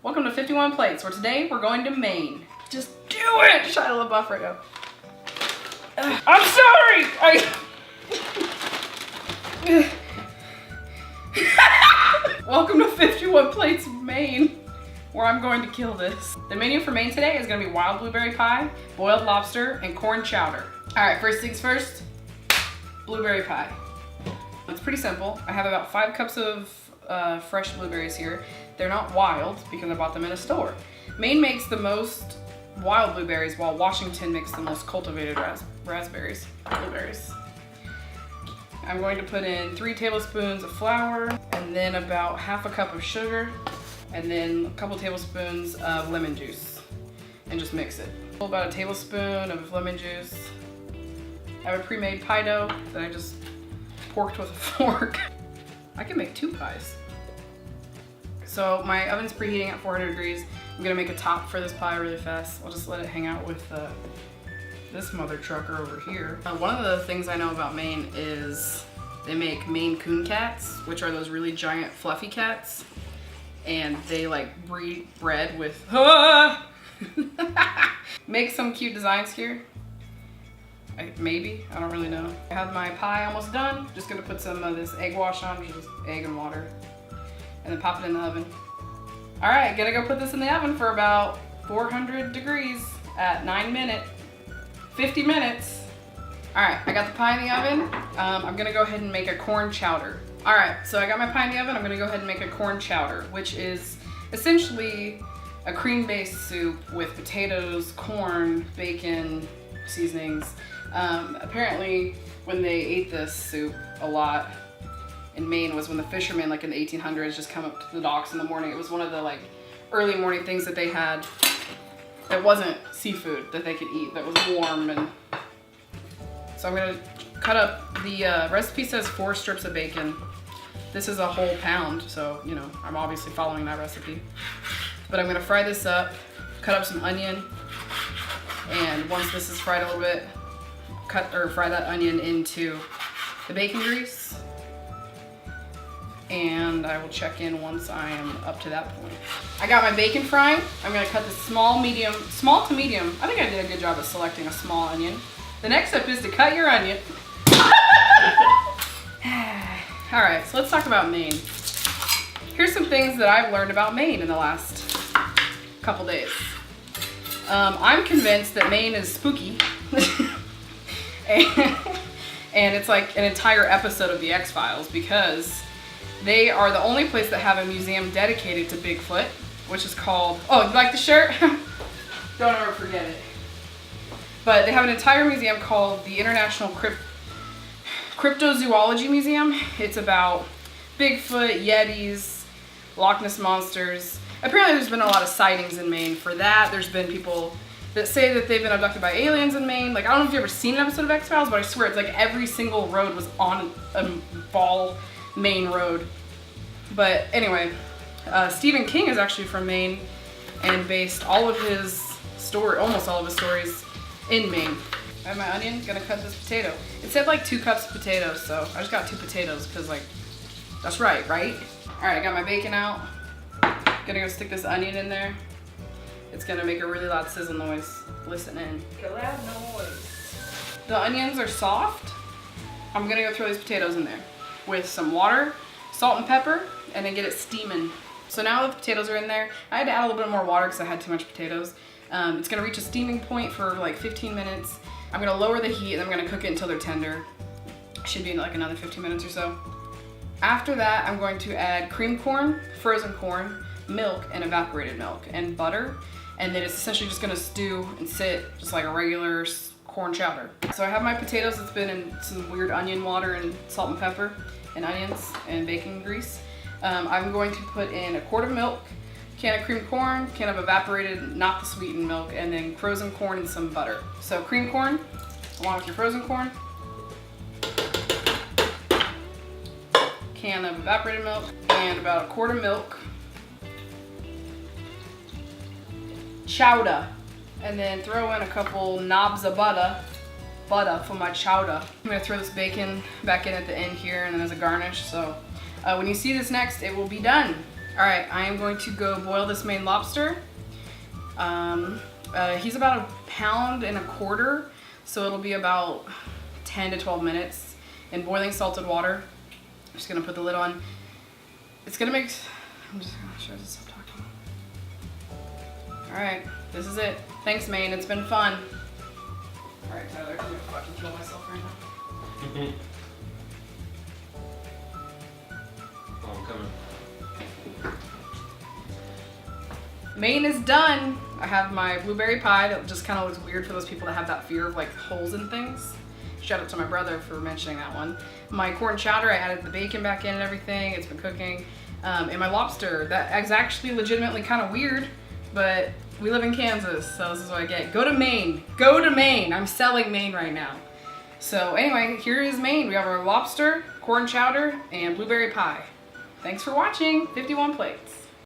Welcome to 51 Plates, where today we're going to Maine. Just do it! Shia LaBeouf right now. I'm sorry! Welcome to 51 Plates, Maine, where I'm going to kill this. The menu for Maine today is going to be wild blueberry pie, boiled lobster, and corn chowder. Alright, first things first, blueberry pie. It's pretty simple. I have about 5 cups of fresh blueberries here. They're not wild because I bought them in a store. Maine makes the most wild blueberries while Washington makes the most cultivated blueberries. I'm going to put in 3 tablespoons of flour and then about half a cup of sugar and then a couple tablespoons of lemon juice and just mix it. About a tablespoon of lemon juice. I have a pre-made pie dough that I just porked with a fork. I can make 2 pies. So my oven's preheating at 400 degrees. I'm gonna make a top for this pie really fast. I'll just let it hang out with this mother trucker over here. One of the things I know about Maine is they make Maine coon cats, which are those really giant fluffy cats. And they like bred with, make some cute designs here. Maybe, I don't really know. I have my pie almost done. Just gonna put some of this egg wash on, just egg and water. And then pop it in the oven. All right, gonna go put this in the oven for about 400 degrees at 50 minutes. All right, I got the pie in the oven. I'm gonna go ahead and make a corn chowder. All right, so I got my pie in the oven. I'm gonna go ahead and make a corn chowder, which is essentially a cream-based soup with potatoes, corn, bacon, seasonings. Apparently, when they ate this soup a lot, in Maine was when the fishermen, like in the 1800s, just come up to the docks in the morning. It was one of the like early morning things that they had that wasn't seafood that they could eat, that was warm. And so I'm gonna cut up, the recipe says 4 strips of bacon. This is a whole pound, so you know, I'm obviously following that recipe. But I'm gonna fry this up, cut up some onion, and once this is fried a little bit, fry that onion into the bacon grease. And I will check in once I am up to that point. I got my bacon frying. I'm gonna cut this small to medium. I think I did a good job of selecting a small onion. The next step is to cut your onion. All right, so let's talk about Maine. Here's some things that I've learned about Maine in the last couple days. I'm convinced that Maine is spooky. and it's like an entire episode of the X-Files because they are the only place that have a museum dedicated to Bigfoot, which is called, oh, you like the shirt? Don't ever forget it. But they have an entire museum called the International Cryptozoology Museum. It's about Bigfoot, Yetis, Loch Ness monsters. Apparently there's been a lot of sightings in Maine for that. There's been people that say that they've been abducted by aliens in Maine. Like, I don't know if you've ever seen an episode of X-Files, but I swear it's like every single road was on a ball Maine road. But anyway, Stephen King is actually from Maine and based almost all of his stories in Maine. I have my onion, gonna cut this potato. It said like 2 cups of potatoes, so I just got 2 potatoes because like, that's right? All right, I got my bacon out. Gonna go stick this onion in there. It's gonna make a really loud sizzle noise. Listen in. Make a loud noise. The onions are soft. I'm gonna go throw these potatoes in there with some water, salt and pepper, and then get it steaming. So now that the potatoes are in there, I had to add a little bit more water because I had too much potatoes. It's gonna reach a steaming point for like 15 minutes. I'm gonna lower the heat and I'm gonna cook it until they're tender. Should be like another 15 minutes or so. After that, I'm going to add cream corn, frozen corn, milk, and evaporated milk, and butter. And then it's essentially just gonna stew and sit just like a regular corn chowder. So I have my potatoes that's been in some weird onion water and salt and pepper and onions and bacon grease. I'm going to put in a quart of milk, can of cream corn, can of evaporated, not the sweetened milk, and then frozen corn and some butter. So cream corn, along with your frozen corn, can of evaporated milk, and about a quart of milk, chowder, and then throw in a couple knobs of butter for my chowder. I'm gonna throw this bacon back in at the end here and then as a garnish. So when you see this next, it will be done. All right, I am going to go boil this Maine lobster. He's about 1.25 pounds, so it'll be about 10 to 12 minutes in boiling salted water. I'm just gonna put the lid on. It's gonna make, I'm just gonna show this, stop talking. All right, this is it. Thanks, Maine, it's been fun. All right, Tyler, I'm gonna fucking kill myself right now. Oh, I'm coming. Maine is done. I have my blueberry pie that just kind of looks weird for those people that have that fear of like holes in things. Shout out to my brother for mentioning that one. My corn chowder, I added the bacon back in and everything. It's been cooking. And my lobster, that is actually legitimately kind of weird, but we live in Kansas, so this is what I get. Go to Maine. Go to Maine. I'm selling Maine right now. So anyway, here is Maine. We have our lobster, corn chowder, and blueberry pie. Thanks for watching 51 Plates.